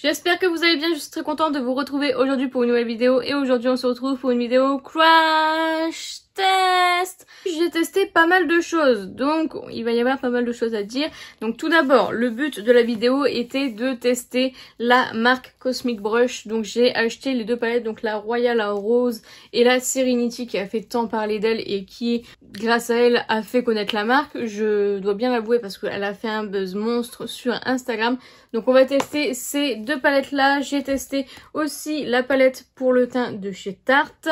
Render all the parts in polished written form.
J'espère que vous allez bien, je suis très contente de vous retrouver aujourd'hui pour une nouvelle vidéo et aujourd'hui on se retrouve pour une vidéo crash test. J'ai testé pas mal de choses, donc il va y avoir pas mal de choses à dire. Donc tout d'abord, le but de la vidéo était de tester la marque Cosmic Brush. Donc j'ai acheté les deux palettes, donc la Royal Rose et la Serenity qui a fait tant parler d'elle et qui, grâce à elle, a fait connaître la marque. Je dois bien l'avouer parce qu'elle a fait un buzz monstre sur Instagram. Donc on va tester ces deux palettes là. J'ai testé aussi la palette pour le teint de chez Tarte.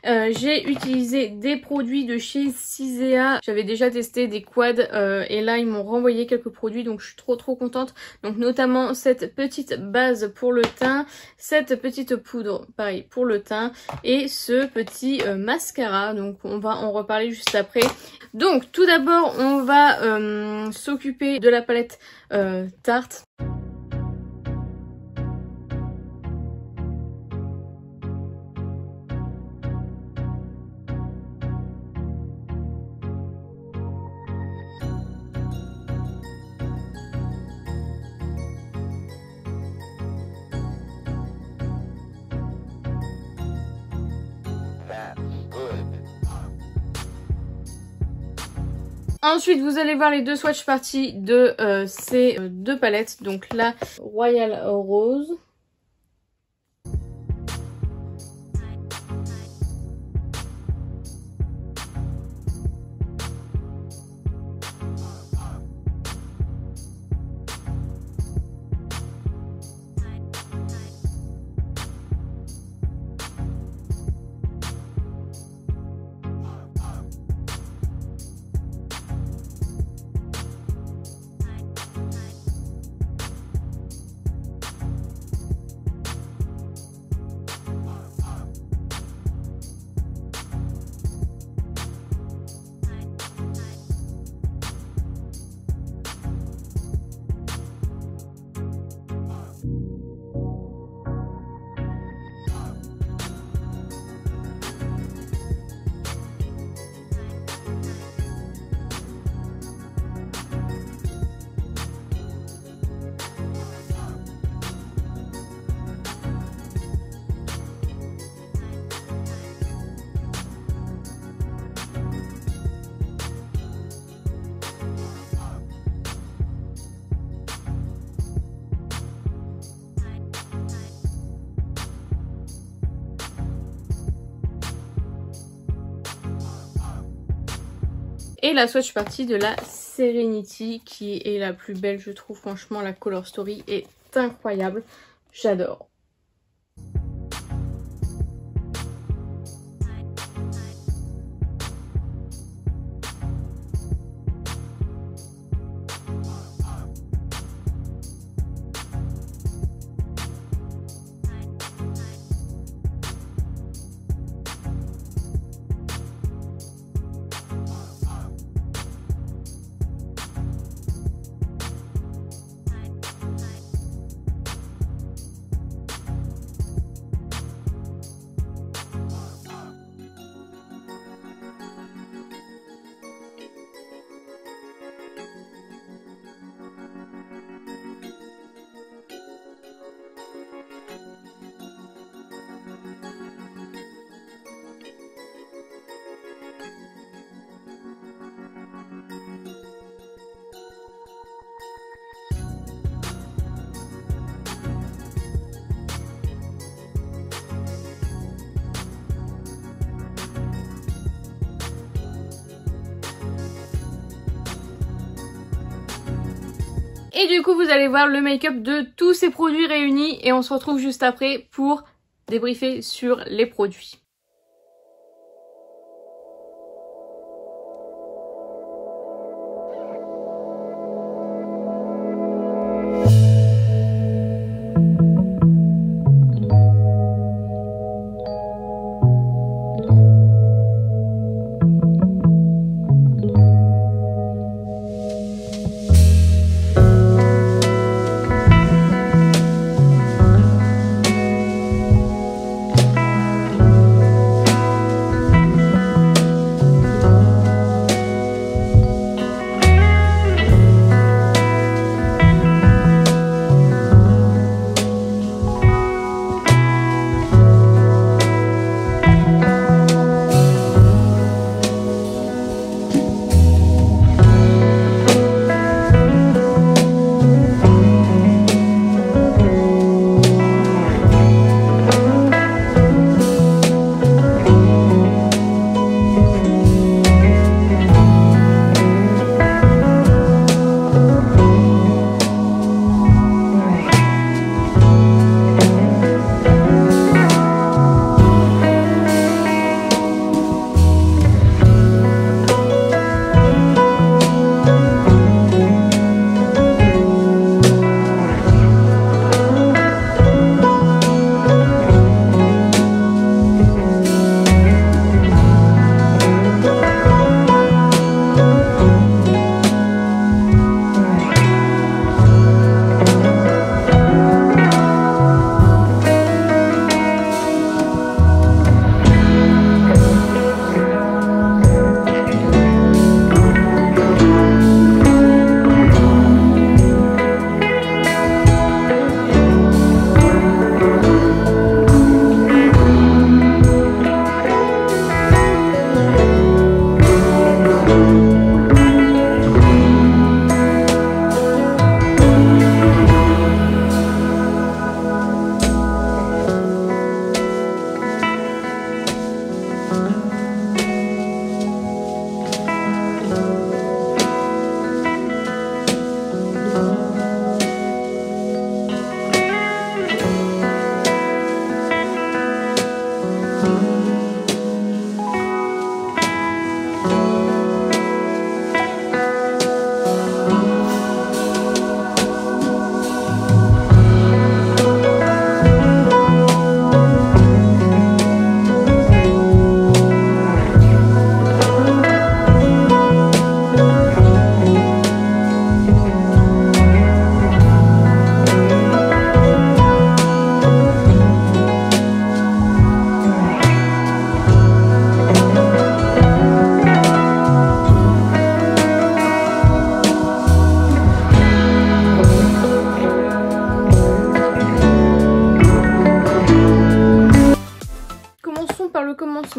J'ai utilisé des produits de chez Cisea. J'avais déjà testé des quads et là ils m'ont renvoyé quelques produits, donc je suis trop contente. Donc notamment cette petite base pour le teint, cette petite poudre pareil pour le teint et ce petit mascara. Donc on va en reparler juste après. Donc tout d'abord on va s'occuper de la palette Tarte. Ensuite, vous allez voir les deux swatch parties de ces deux palettes. Donc la Royal Rose. Et la swatch partie de la Serenity qui est la plus belle, je trouve. Franchement, la color story est incroyable. J'adore. Et du coup, vous allez voir le make-up de tous ces produits réunis et on se retrouve juste après pour débriefer sur les produits.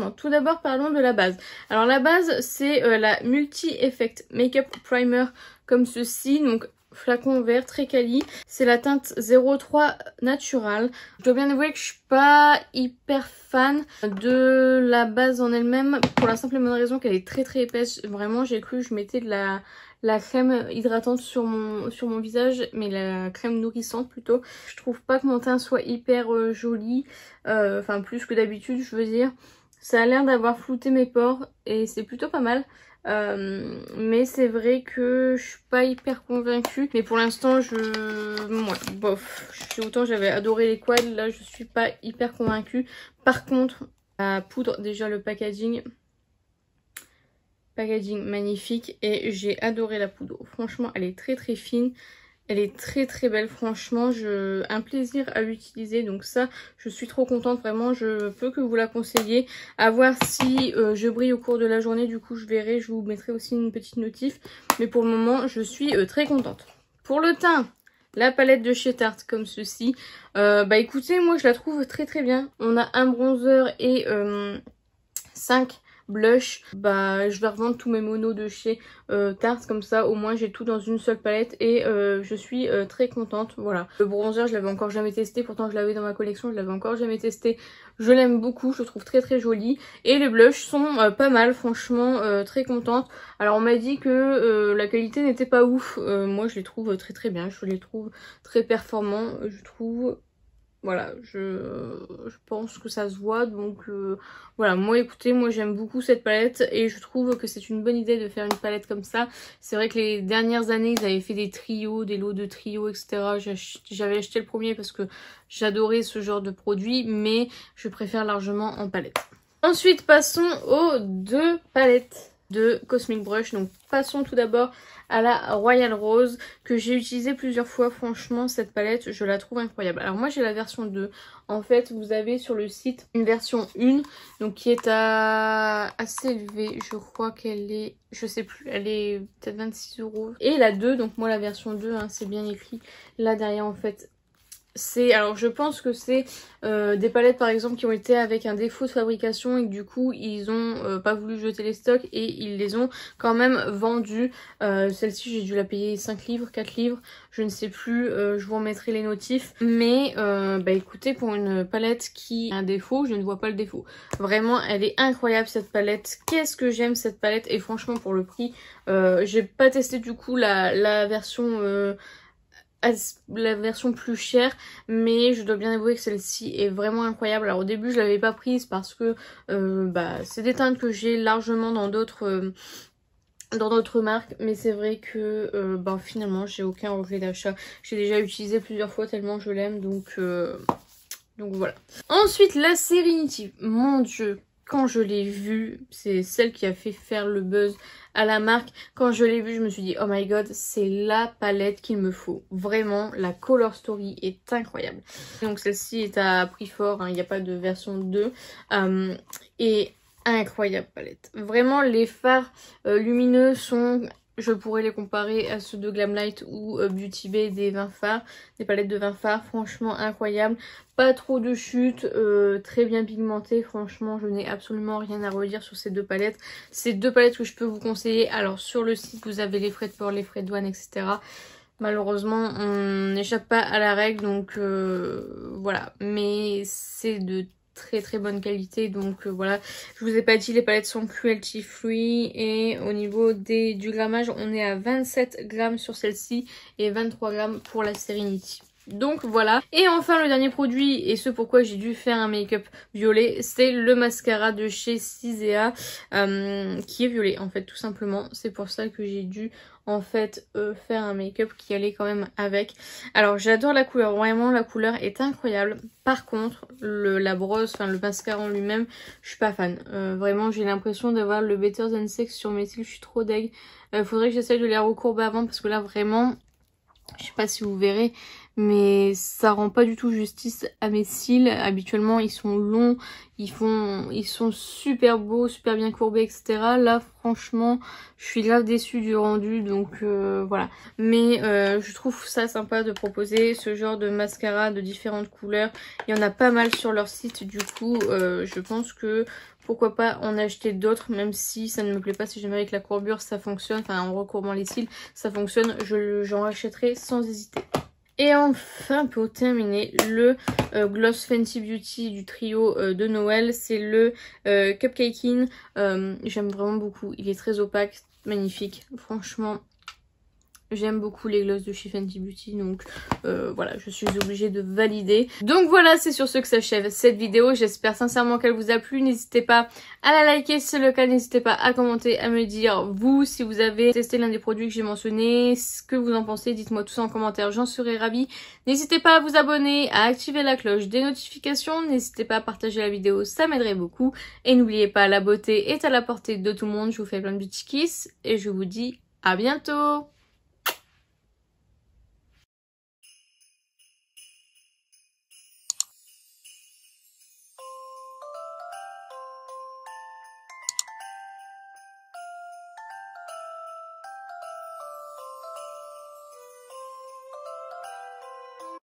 franchement. Tout d'abord parlons de la base. Alors la base c'est la Multi Effect Makeup Primer comme ceci, donc flacon vert très quali. C'est la teinte 03 Natural. Je dois bien avouer que je suis pas hyper fan de la base en elle-même pour la simple et bonne raison qu'elle est très épaisse. Vraiment j'ai cru que je mettais de la crème hydratante sur mon visage, mais la crème nourrissante plutôt. Je trouve pas que mon teint soit hyper joli, enfin plus que d'habitude je veux dire. Ça a l'air d'avoir flouté mes pores et c'est plutôt pas mal. Mais c'est vrai que je suis pas hyper convaincue. Mais pour l'instant ouais, bof. Autant j'avais adoré les quads, là je suis pas hyper convaincue. Par contre, la poudre, déjà le packaging magnifique et j'ai adoré la poudre. Franchement elle est très fine. Elle est très belle, franchement, un plaisir à l'utiliser, donc ça, je suis trop contente, vraiment, je peux que vous la conseiller. À voir si je brille au cours de la journée, du coup je verrai, je vous mettrai aussi une petite notif, mais pour le moment, je suis très contente. Pour le teint, la palette de chez Tarte, comme ceci, bah écoutez, moi je la trouve très bien. On a un bronzer et 5 blush. Bah je vais revendre tous mes monos de chez Tarte, comme ça au moins j'ai tout dans une seule palette et je suis très contente. Voilà, le bronzer je l'avais encore jamais testé, pourtant je l'avais dans ma collection, je l'avais encore jamais testé. Je l'aime beaucoup, je le trouve très joli et les blushs sont pas mal, franchement très contente. Alors on m'a dit que la qualité n'était pas ouf, moi je les trouve très bien, je les trouve très performants, je trouve. Voilà, je pense que ça se voit, donc voilà, moi écoutez, moi j'aime beaucoup cette palette et je trouve que c'est une bonne idée de faire une palette comme ça. C'est vrai que les dernières années ils avaient fait des trios, des lots de trios, etc. J'avais acheté le premier parce que j'adorais ce genre de produit, mais je préfère largement en palette. Ensuite passons aux deux palettes de Cosmic Brush. Donc passons tout d'abord à la Royal Rose que j'ai utilisée plusieurs fois. Franchement cette palette je la trouve incroyable. Alors moi j'ai la version 2. En fait vous avez sur le site une version 1 donc qui est assez élevée. Je crois qu'elle est, je sais plus, elle est peut-être 26 €. Et la 2, donc moi la version 2 hein, c'est bien écrit là derrière en fait. Alors je pense que c'est des palettes par exemple qui ont été avec un défaut de fabrication et que du coup ils ont pas voulu jeter les stocks et ils les ont quand même vendues. Celle-ci j'ai dû la payer 5 livres, 4 livres, je ne sais plus, je vous remettrai les notifs. Mais bah écoutez, pour une palette qui a un défaut, je ne vois pas le défaut. Vraiment elle est incroyable cette palette, qu'est-ce que j'aime cette palette et franchement pour le prix, j'ai pas testé du coup la version plus chère, mais je dois bien avouer que celle-ci est vraiment incroyable. Alors au début je l'avais pas prise parce que bah, c'est des teintes que j'ai largement dans d'autres marques, mais c'est vrai que bah, finalement j'ai aucun regret d'achat. J'ai déjà utilisé plusieurs fois tellement je l'aime, donc voilà. Ensuite la Serenity, mon dieu, quand je l'ai vue, c'est celle qui a fait faire le buzz à la marque. Quand je l'ai vue, je me suis dit oh my god, c'est la palette qu'il me faut. Vraiment, la Color Story est incroyable. Donc celle-ci est à prix fort, hein, il n'y a pas de version 2. Et incroyable palette. Vraiment, les fards lumineux sont... Je pourrais les comparer à ceux de Glamlight ou Beauty Bay des 20 fards, des palettes de 20 fards, franchement incroyable. Pas trop de chute, très bien pigmentée, franchement je n'ai absolument rien à redire sur ces deux palettes. C'est deux palettes que je peux vous conseiller. Alors sur le site vous avez les frais de port, les frais de douane, etc. Malheureusement on n'échappe pas à la règle, donc voilà. Mais c'est de très bonne qualité, donc voilà. Je vous ai pas dit, les palettes sont cruelty free et au niveau du grammage on est à 27 grammes sur celle-ci et 23 grammes pour la Serenity. Donc voilà. Et enfin le dernier produit, et ce pourquoi j'ai dû faire un make-up violet, c'est le mascara de chez Cisea qui est violet en fait tout simplement. C'est pour ça que j'ai dû en fait faire un make-up qui allait quand même avec. Alors j'adore la couleur, vraiment la couleur est incroyable. Par contre la brosse, enfin le mascara en lui-même, je suis pas fan. Vraiment j'ai l'impression d'avoir le Better Than Sex sur mes cils, je suis trop deg. Faudrait que j'essaye de les recourber avant parce que là vraiment, je sais pas si vous verrez, mais ça rend pas du tout justice à mes cils. Habituellement ils sont longs, ils sont super beaux, super bien courbés, etc. Là franchement je suis grave déçue du rendu, donc voilà. Mais je trouve ça sympa de proposer ce genre de mascara de différentes couleurs. Il y en a pas mal sur leur site, du coup je pense que pourquoi pas en acheter d'autres, même si ça ne me plaît pas, si jamais avec la courbure ça fonctionne, enfin en recourbant les cils ça fonctionne, j'en rachèterai sans hésiter. Et enfin, pour terminer, le gloss Fenty Beauty du trio de Noël, c'est le Cupcaking. J'aime vraiment beaucoup, il est très opaque, magnifique, franchement. J'aime beaucoup les glosses de chez Fenty Beauty, donc voilà, je suis obligée de valider. Donc voilà, c'est sur ce que s'achève cette vidéo. J'espère sincèrement qu'elle vous a plu. N'hésitez pas à la liker si c'est le cas. N'hésitez pas à commenter, à me dire, vous, si vous avez testé l'un des produits que j'ai mentionné, ce que vous en pensez. Dites-moi tout ça en commentaire, j'en serai ravie. N'hésitez pas à vous abonner, à activer la cloche des notifications. N'hésitez pas à partager la vidéo, ça m'aiderait beaucoup. Et n'oubliez pas, la beauté est à la portée de tout le monde. Je vous fais plein de petits kiss et je vous dis à bientôt.